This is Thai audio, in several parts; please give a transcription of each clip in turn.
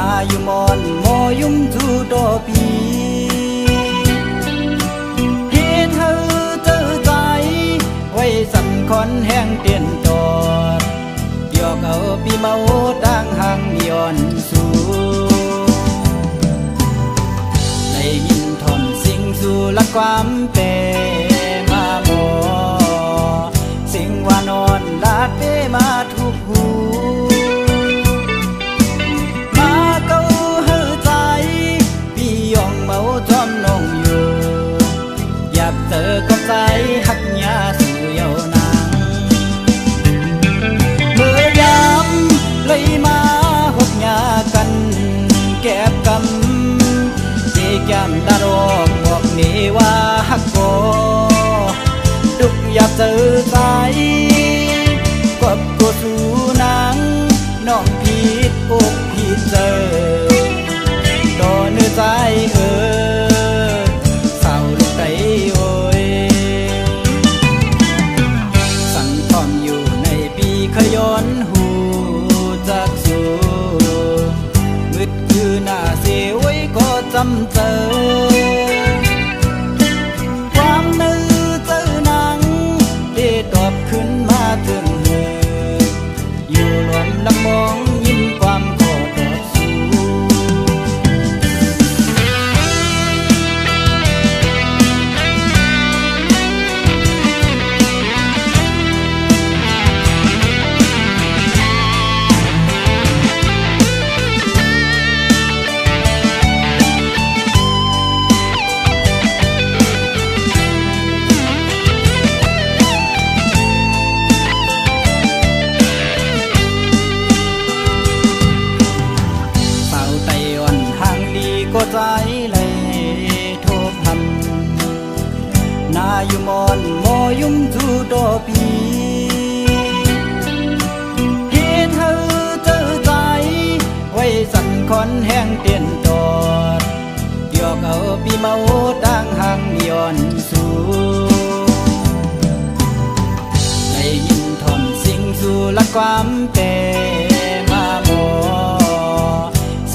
นาอยู่มอนโมยุ่มจูโตปีเฮ็ดเธอเจอใจไว้สันคอนแห้งเตียนตอดยอกเอาปีเมาตั้งห่างย้อนสู่ได้ยินทอนสิ่งสู่ละความเป็นมาโมสิ่งว่านอนลาดเปมาทุกหูมาเก้าเฮือใจพี่ยองเมาจอมนองอยู่อยากเจอกับใจหักยาสู่เยาวนางเมื่อยามเลยมาหกยากันแก็บกำเจกยามดารอกบอกนี่ว่าหักโกดุกอยากเจอใจกบกูสู่นางน้องผิดอกผิดเจอต่อเนื้อใจเศร้าลูกไตโอยสั่งทอมอยู่ในปีขย้อนหูจากสู่มืดคือหน้าเสียไว้ก็จำเจอความนึกเจอหนังได้ตอบขึ้นมาถึงเธออยู่รวมลำมองยิ้มความขอตอบสู่ก็ใจเลยโทบหันนาอยู่มอนโมยุ่มจูโตปีเฮ็ดเธอเจอใจไว้สันคอนแห้งเตียนตอดยอกเอาปีเมาตั้งห่างย้อนสู่ได้ยินทอนสิ่งสู่ละความเป็นมาโม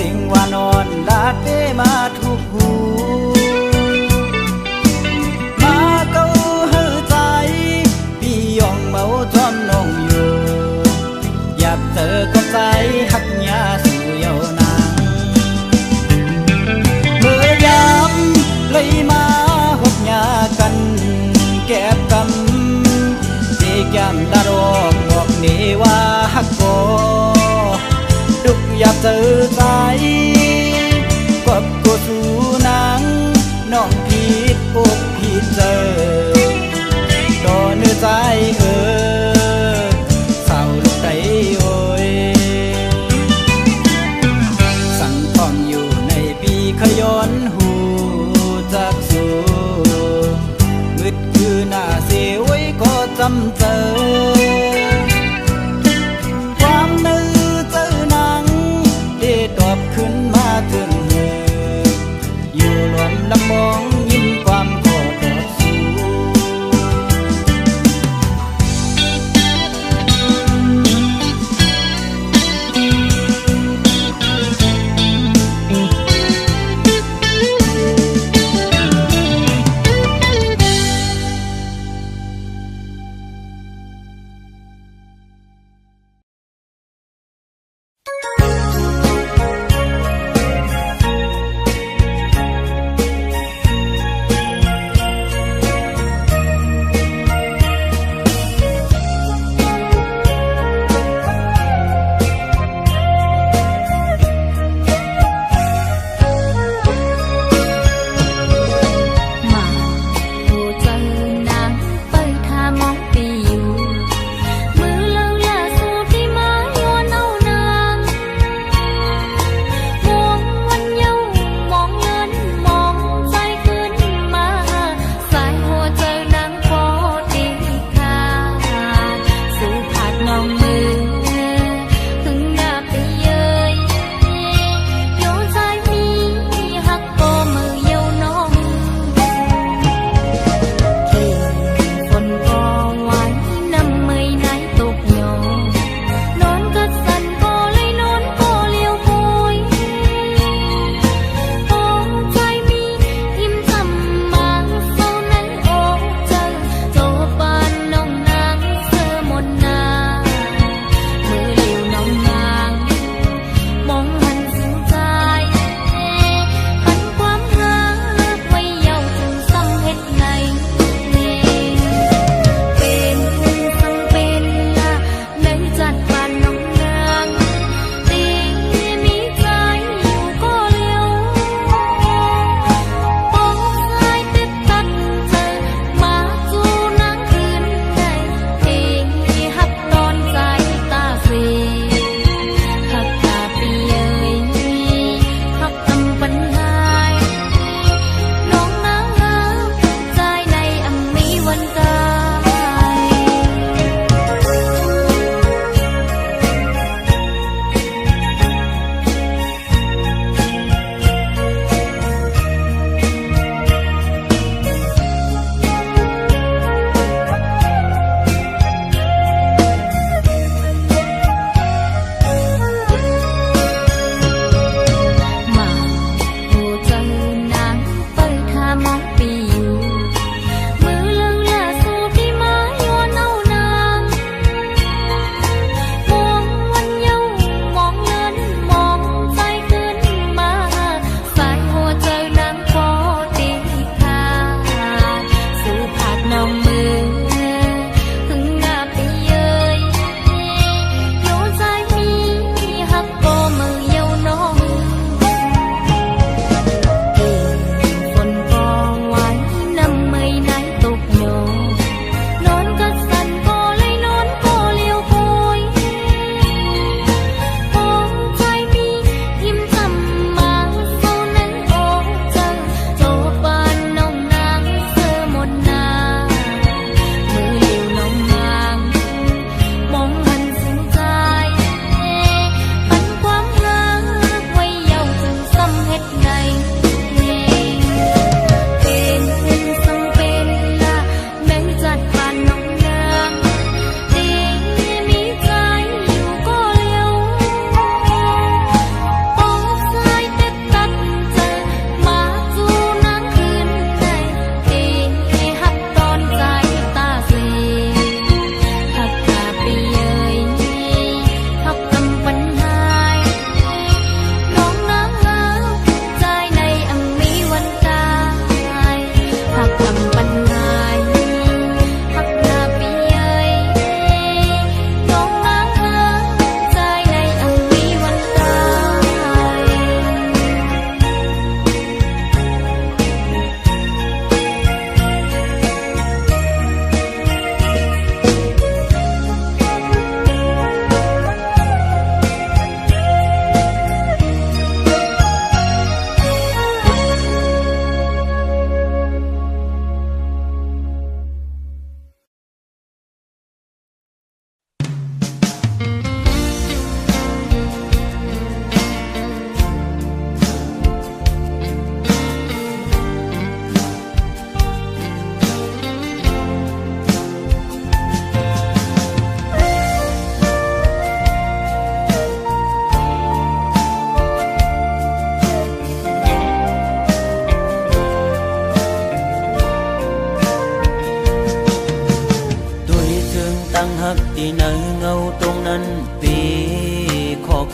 สิ่งว่านอนลาดเปมาทุกหูมาเก้าเฮือใจพี่ยองเมาจอมนองอยู่อยากเจอกับใจหักยาสู่เยาวนางเมื่อยามเลยมาหกยากันแก็บกำเจกยามดารอกบอกนี่ว่าหักโกดุกอยากเจอใจกบกูสู่นางน้องผิดอกผิดเจอต่อเนื้อใจเศร้าลูกไตโอยสั่งทอมอยู่ในปีขย้อนหูจากสู่มืดคือหน้าเสียไว้ก็จำเจอความนึกเจอหนังได้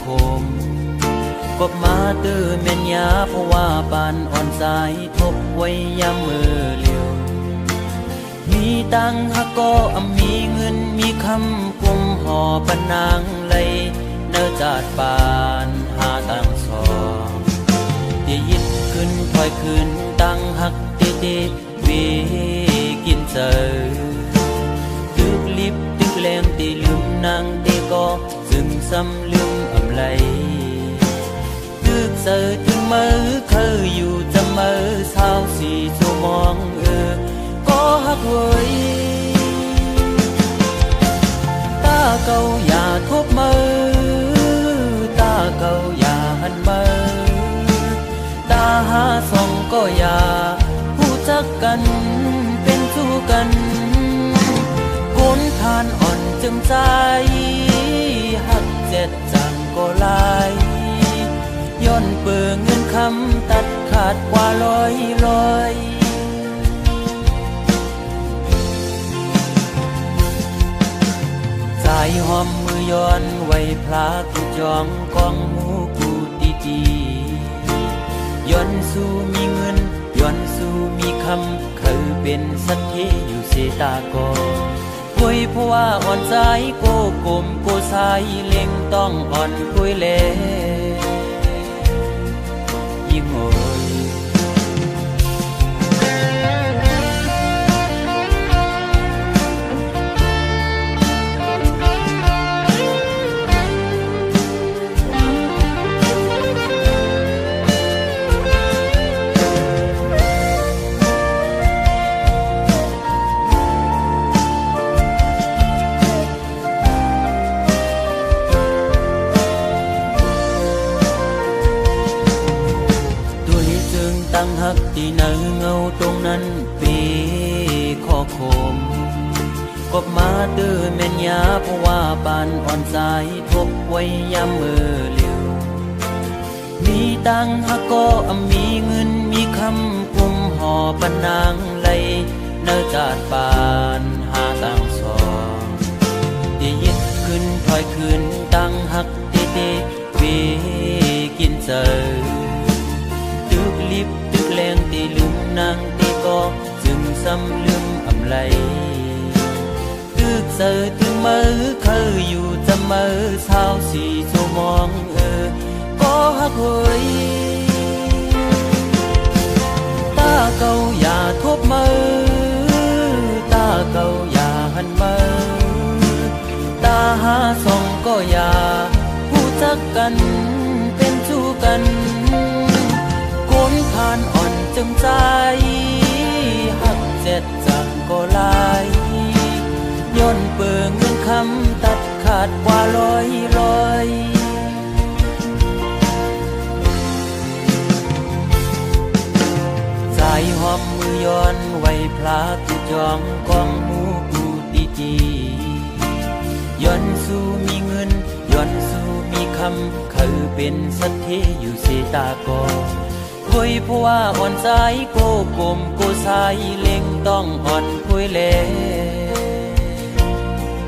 คมกบมาตื้อแม่นยาเพราะว่าปานอ่อนสายทบไว้ยามมือเลียวมีตังหากก็มีเงินมีคำกุมห่อปนนางเลยเนื้อจาดปานหาตังสองเดี๋ยวยิดขึ้นถอยขึ้นตังหักเตเตวีกินเจอตึกลิบตึกแรงตีลืมนางเตก็ซึ่งซ้ำลืมอำไลตึกเจอถึงมือเคยอยู่จะมือเศร้าสีชั่วมองก็หักเว้ยตาเก่าอย่าทบมือตาเก่าอย่าหันมือตาหาส่องก็อย่าผู้จักกันเป็นสู้กันคนทานอ่อนจึงใจหักเจ็ดจังก็ลายย้อนเปื่อเงินคำตัดขาดกว่าลอยสายหอมมือย้อนไว้พลากูจองกองหมูกูตีย้อนสู้มีเงินย้อนสู้มีคำเคยเป็นสักทีอยู่เสตากอคุยเพราะว่าอ่อนใจโกกลมโกสายเล็งต้องอ่อนคุยเล่ยิ่งโอยตั้งหักที่เนื้อเงาตรงนั้นปีขอคมกบมาตื้อแม่นยาเพราะว่าปานอ่อนสายทบไว้ยามมือเลียวมีตังหักก็มีเงินมีคำกุมห่อปนนางเลยเนื้อจาดปานหาตังสองเดี๋ยวยิดขึ้นถอยขึ้นตังหักเตเตวีกินเจอตึกลิบตึกแรงตีลืมนางตีก็จึงซ้ำลืมอำไลตึกเจอถึงมือเคยอยู่จะมือเศร้าสีชั่วมองก็หักเว้ยตาเก่าอย่าทบมือตาเก่าอย่าหันมือตาหาส่องก็อย่าผู้จักกันเป็นชู้กันคนทานอ่อนจึงใจหักเจ็ดจังก็ลายย้อนเปื่อเงินคำตัดขาดกว่าลอยสายหอมมือย้อนไว้พลากูจองกองหมูกูตีย้อนสู้มีเงินย้อนสู้มีคำเคยเป็นสักทีอยู่เสตากอคุยเพราะว่าอ่อนสายโกกลมโกสายเล็งต้องอ่อนคุยเล่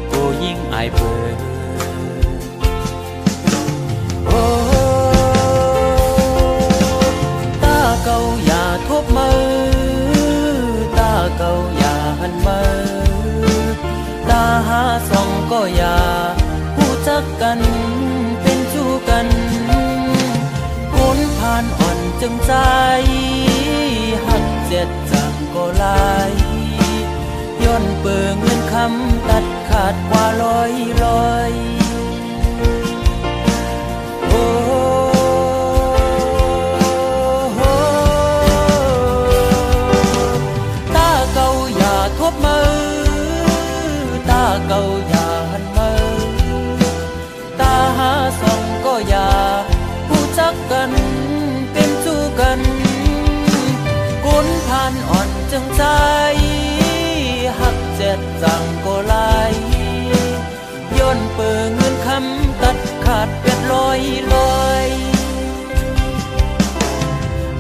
โกยิ่งอายเปิดโอ้ตาเก่าอย่าทบมือตาเก่าอย่าหันมือตาหาส่องก็อย่าผู้จักกันเป็นชู้กันคนผ่านอ่อนจึงใจหักเจ็ดจังก็ลายย้อนเปื่อเงินคำตัดขาดกว่าลอยโอ้ตาเก่าอย่าทบมือตาเก่าอย่าหันมือตาหาส่องก็อย่าผู้จักกันเป็นสู้กันคนทานอ่อนจึงใจหักเจ็ดจังก็ลายย้อนเปื่อเงินคำตัดขาดเป็ดลอย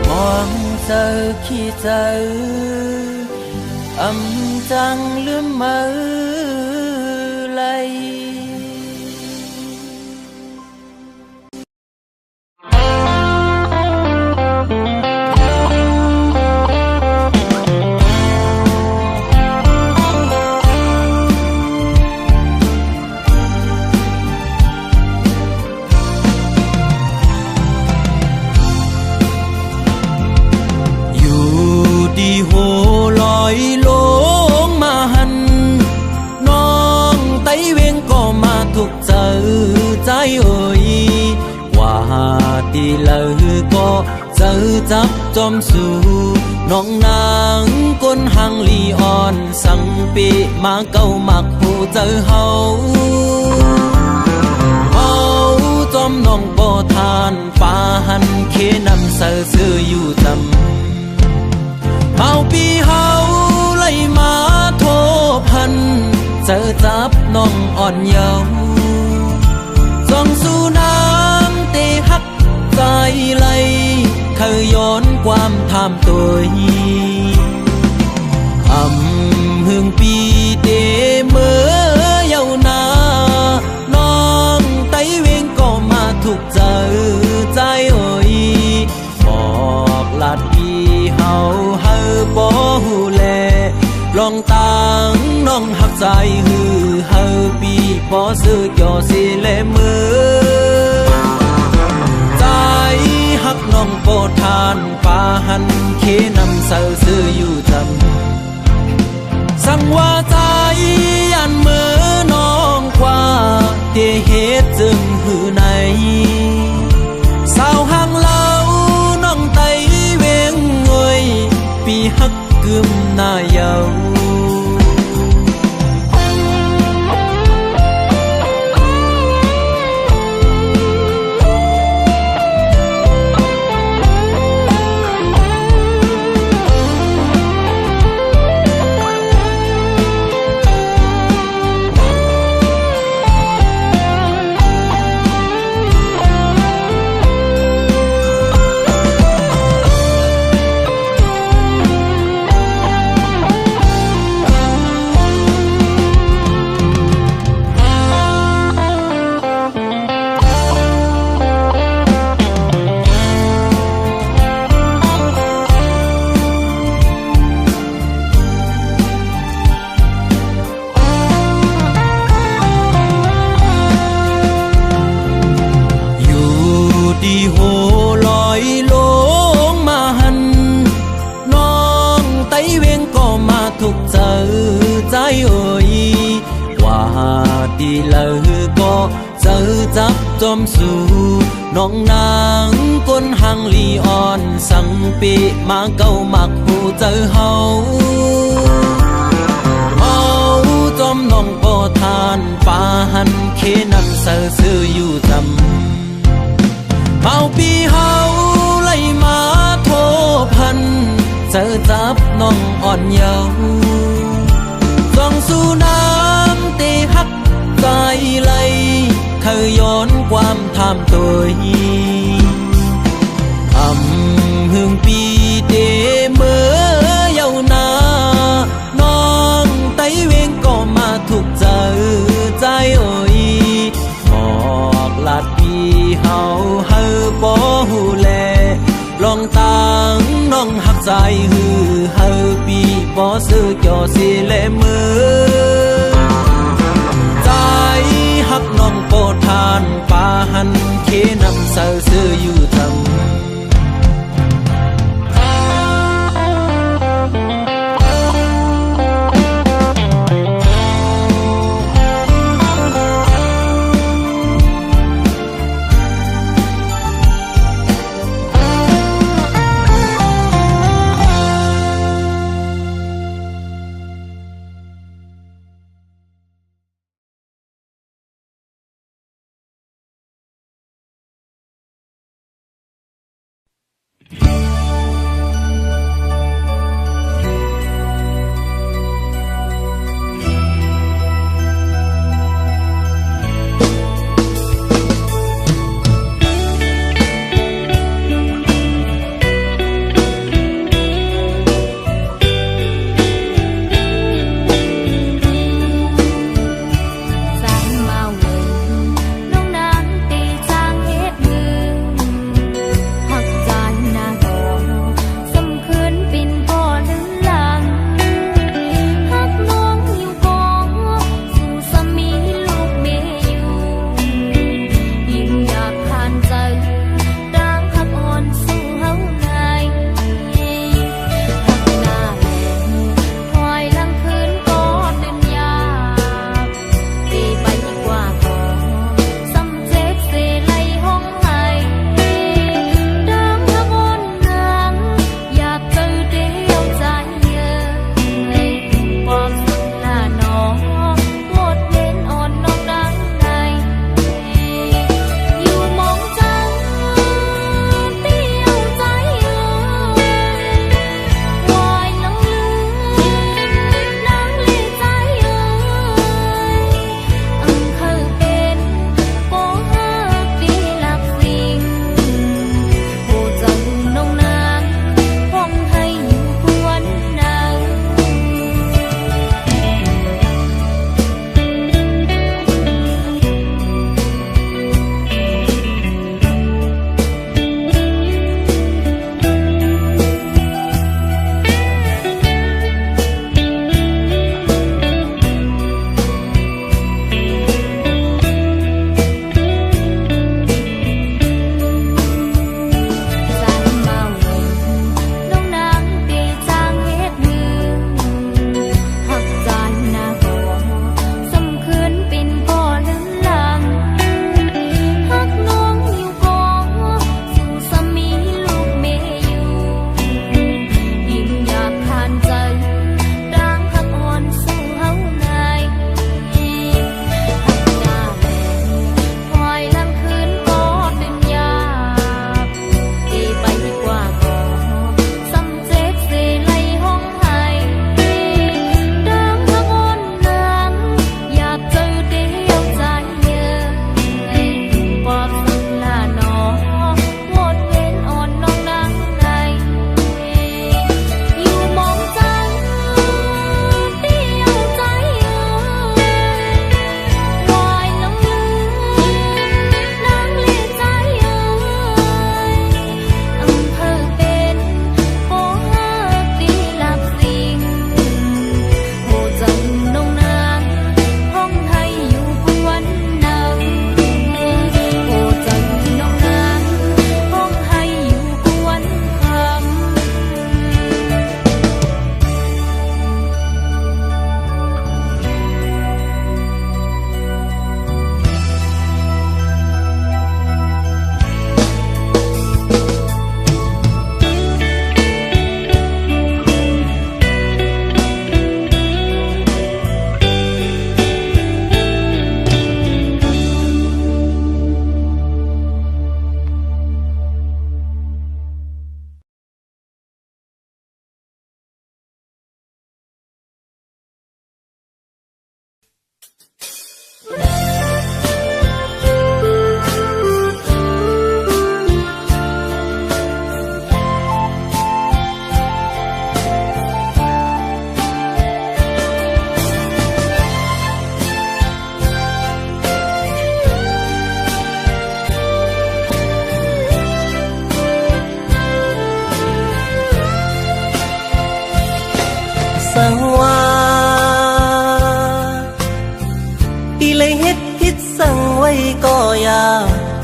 มองเจอขี้เจอจังลืมมือไหล ดีเลยก็เจอจับจอมสู่น้องนางก้นหังลีอ่อนสังปีมาเก้ามักหูเจอเฮาจอมน้องบ่ทานฟ้าหันเคนำเสือซื้ออยู่จำเมาปีเฮาไล่มาโทพันเจอจับน้องอ่อนเยาว์ส่องสู่น้ำเตหักใจไหลเคยย้อนความทำตัวหึงปีเตเมื่อเยาวนานองไต้เวงก็มาถูกเจอใจเอ่ยบอกลาดปีเฮาเฮาบ่หูแลลองตังน้องหักใจฮือเฮาปีบ่ซื้อจอสิแลมือใจหักน้องโปทานฟ้าหันเคนำเสือซื้ออยู่จำสั่งว่าใจยันมือน้องกว่าเตเหตุจึงหือในสาวห่างเล่าน้องไตเวงเงยปีฮักกึมหน้าเยาดีโหลอยลงมาหันน้องไต้เวงก็มาถูกเจอใจเอ่ยว่าดีเลยก็เจอจับจอมสู่น้องนางก้นหังลีอ่อนสังปีมาเก้ามักหูเจอเฮาจอมน้องบ่ทานฟ้าหันเคนำเสือซื้ออยู่จำเมาปีเฮาไล่มาโทพันเจอจับน้องอ่อนเยาว์ส่องสู่น้ำเตหักใจไหลเคยย้อนความทำตัวหึงปีเตเมื่อเยาวนานองไต้เวงก็มาถูกเจอใจเอ่ยบอกลาดปีเฮาบ่หูแลลองตังน้องหักใจฮือเฮาปีบ่ซื้อจอสิแลมือใจหักน้องโปทานฟ้าหันเคนำเสือซื้ออยู่จำ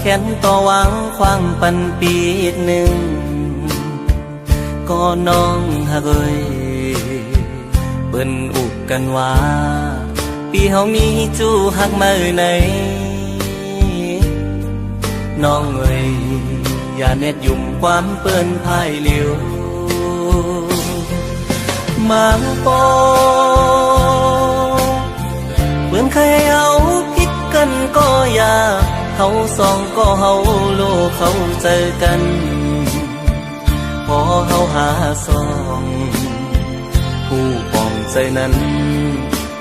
แค้นต่อหวังควางปันปีหนึ่งก็น้องฮักเอ้ยเปิ้นอุกกันว่าปีเฮามีจูฮักมาไหนน้องเอ้ยอย่าเน็ดยุ่มความเปิ้นพายเหลียวมังปอเปิ้นเคยเอาพิดกันก็อย่าเขาสองก็เฮาโลเขาเจอกันพอเฮาหาสองผู้ปองใจนั้น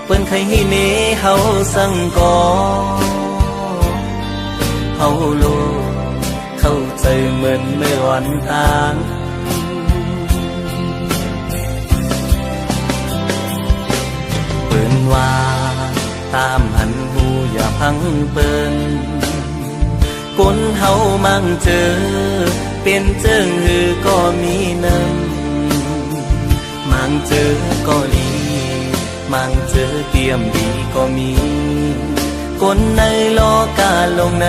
เปิ้นเคยให้เนเฮาสั่งก่อเฮาโลเข้าใจเหมือนเมื่อวันต่างเปิ้นว่าตามหันหูอย่าพังเปิ้นคนเฮามั่งเจอเป็นเจิงหือก็มีน้ำมั่งเจอก็ดีมั่งเจอเตรียมดีก็มีคนในโลกาลงใน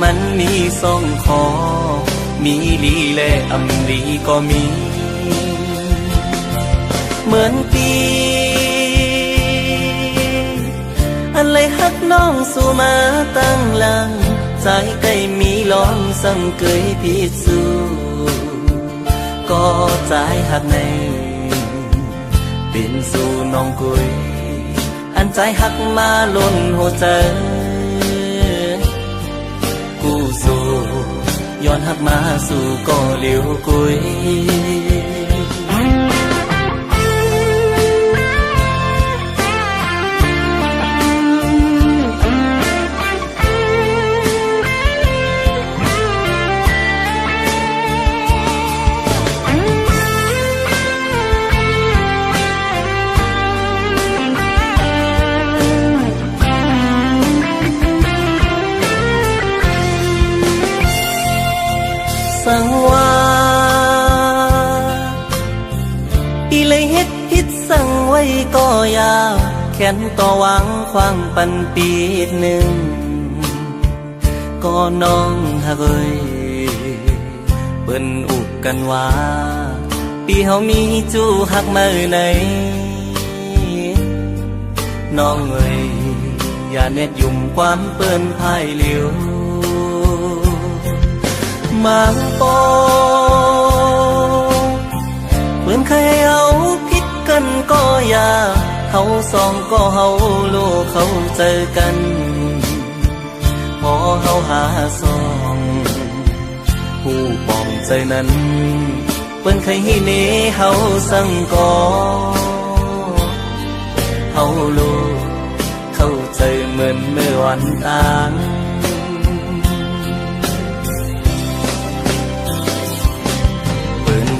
มันมีสองคอมีลีและอำลีก็มีเหมือนปีอันเลยฮักน้องสู่มาตั้งหลังใจใกล้มีลองสั่งเกยพิสูก็ใจฮักในเป็นสู่น้องกุยอันใจฮักมาล้นหัวใจกูสู่ย้อนฮักมาสู่ก็เหลียวกุยสังว่าอีเลยเฮ็ดผิดสั่งไว้ก็ยาวแค้นต่อหวังควางปันปีหนึ่งก็น้องฮักเอ้ยเปิ้นอุกกันว่าปีเฮามีจูฮักมาไหนน้องเอ้ยอย่าเน็ดยุ่มความเปิ้นพายเหลียวมังปอเปิ้นเคยเอาพิดกันก็อย่าเฮาสองก็เฮาโลเขาเจอกันพอเฮาหาสองผู้ปองใจนั้นเปิ้นเคยให้เนเฮาสั่งก่อเฮาโลเข้าใจเหมือนเมื่อวันต่าง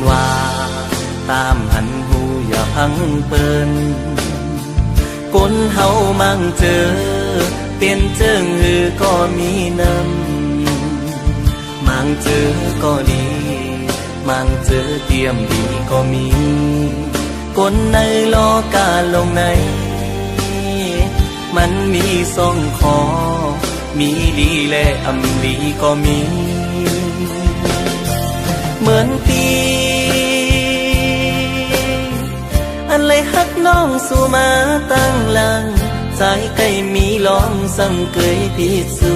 ว่าตามหันหูอย่าพังเปิ้นคนเฮามั่งเจอเป็นเจิงหือก็มีน้ำมั่งเจอก็ดีมั่งเจอเตรียมดีก็มีคนในโลกาลงในมันมีสองคอมีลีและอำลีก็มีเหมือนปีอันเลยฮักน้องสู่มาตั้งหลังใจใกล้มีลองสั่งเกยพิสู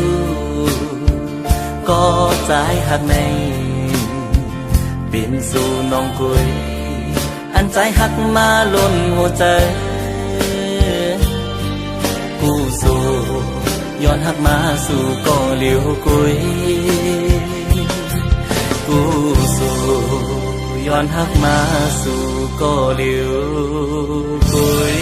ก็ใจฮักในเป็นสู่น้องกุยอันใจฮักมาล้นหัวใจกูสู่ย้อนฮักมาสู่ก็เหลียวกุยกูสู่ย้อนฮักมาสู่ก็เหลียวกุย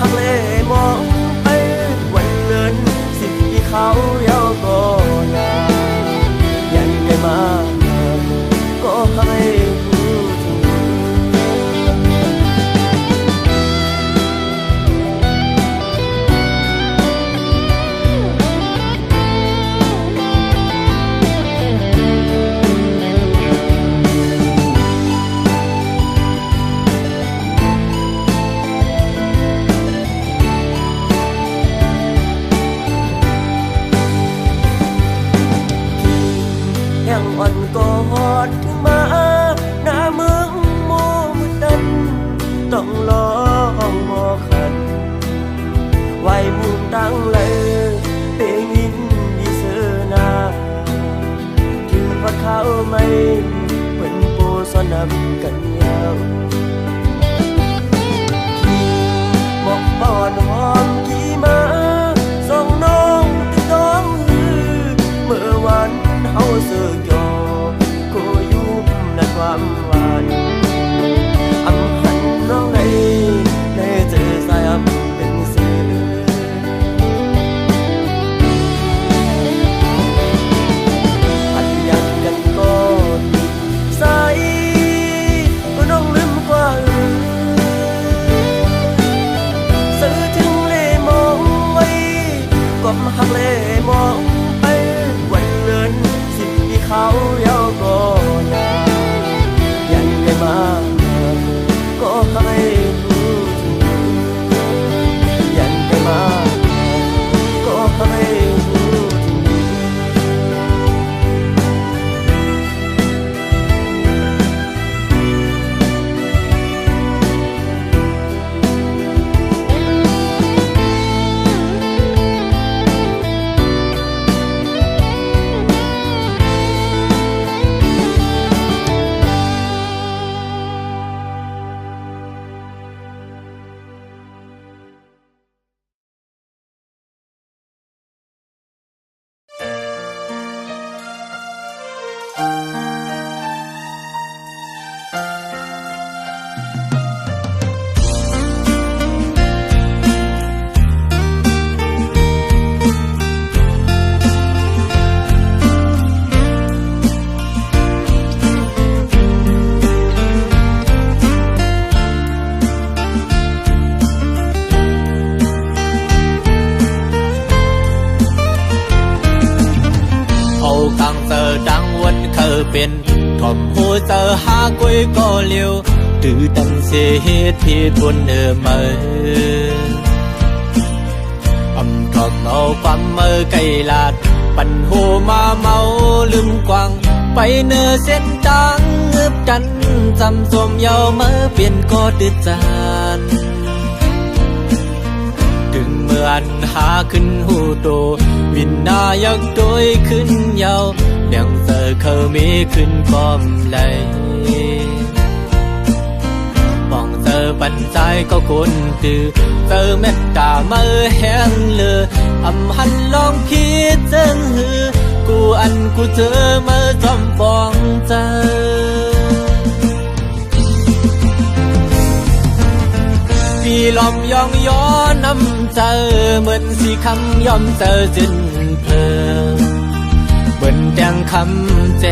หักเล่มองไปวันเดินสิบที่เขาเยาก็ยายันได้มาก็ให้รู้ถึงยังอ่อนกอดถึงมาหน้าเมืองโมมืดดันต้องรอห้องหมอขันไว้มุมดังเลยเปยินดีเสนาถึงว่าเขาไม่เหมือนปูสนับกันยาวหมอกบอนหอมกี่มาส่งน้องติดน้องเมื่อวันเฮาเสือกยอก็ยุบในความหวานอำหันน้องในเจอสายอับเป็นเสืออันยันกันก็ติดสายก็น้องลืมกว่าสื่อถึงเล่มองไว้ก็มาหักเล่มองเขาเยาก็ยายันได้มาก็ให้รู้ถึงยันได้มาก็ให้รู้ถึงเป็นทอมหูเจอหากุยก็เลี้ยวตื่นตันเสียเหตุผิดบนมาทอมเอาความไกลลาดปั่นหูมาเมาลืมกวางไปเนื้อเส้นทางเงือบกันจำสมเยาเมื่อเปลี่ยนก็ดื้อจานถึงเมื่ออันหาขึ้นหูโตวินนายักโดยขึ้นเยายังเจอเขามีขึ้นก้อมไหลมองเจอปันใจก็คนตื่อเจอเม็ดตาเมื่อแห้งเลือหันลองคิดเจิงหือกูอันกูเจอเมื่อจอมปองเจอพี่ลอมยองย้อนน้ำเจอเหมือนสีคำยอมเจอจนเพลินเบิ่นแดงคำแจ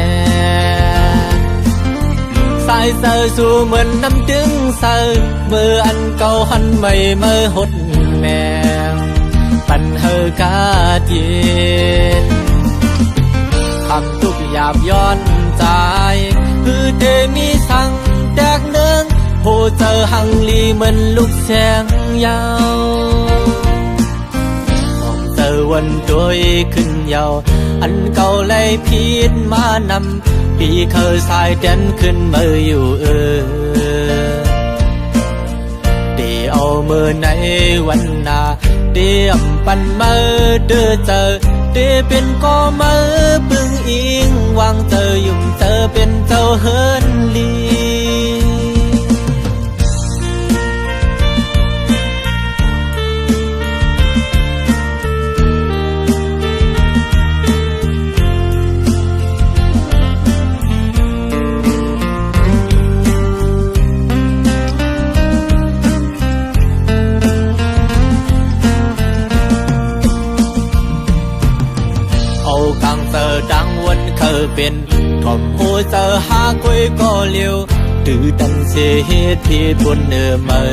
สายเสือสู่เหมือนน้ำดึงเสือเมื่ออันเก่าหันไม่เมื่อหดแมงปันเฮอกาเย็นคำทุกหยาบย้อนใจคือเดมีสั่งแดกเนืองโหเจอหังลีเหมือนลูกแสงยาวเจอวันโดยขึ้นยาวอันเก่าเลยพิษมานำปีเคยสายเด่นขึ้นมืออยู่ดีเอามือในวันนาเดียมปันมือเดือเจอดีเป็นก็มือปึงอิงวางเจอยุ่มเจอเป็นเจ้าเฮินลี เป็นถ่อมหัวเจอหาคุยก็เลี้ยวตื่อตันเสียเหตุที่บนเนื้อมือ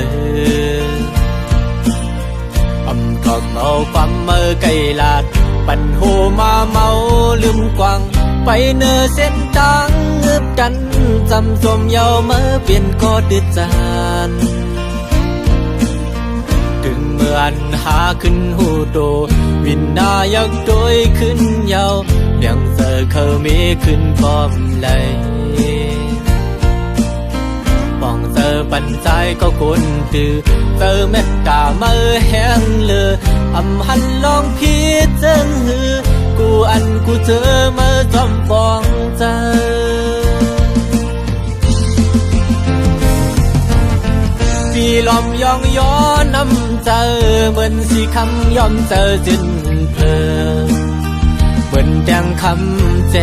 ทำเอาความเมื่อไกลลาดปันหูมาเมาลืมกวางไปเนื้อเส้นทางเงือบกันจำสมเยาเมื่อเปลี่ยนก็ดืดจานถึงเมื่ออันหาขึ้นหูโตวินนายักโดยขึ้นเยาเลียงเจอเขามีขึ้นพร้อมเลยมองเจอปันใจก็คนตื่อเจอเม็ดกาเมื่อแห้งเลือหันลองพีเจิงหือกูอันกูเจอเมื่อจอมปองเจอปีลอมยองย้อนน้ำเจอเหมือนสีคำยอมเจอจินเพลเหมือนแดงคำแจ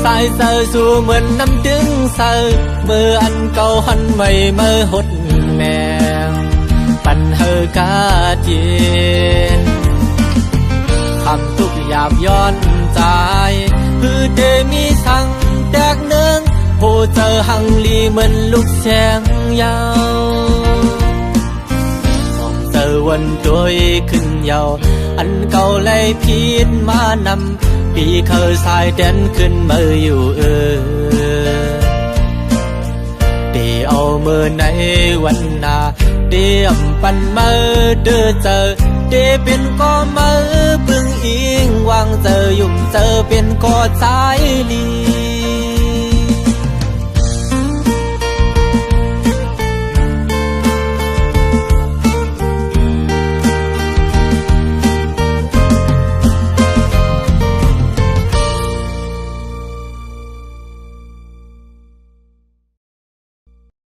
สายเสือสู่เหมือนน้ำดึงเสือเมื่ออันเก่าหันใหม่เมื่อหดแมงปันเฮอกาเจียนคำทุกหยาบย้อนใจพือเดมีสั่งแตกเนืองโหเจอหังลีเหมือนลูกแสงยาวมองเจอวันด้วยขึ้นยาวอันเก่าไล่พิษมานำปีเคยสายเด่นขึ้นมาอยู่เดี๋ยวเอาเมื่อในวันนาเดี๋ยวปันมาเดือเจอเดี๋ยวเป็นก็มาพึ่งอิงวางเจอยุ่งเจอเป็นก็สายลี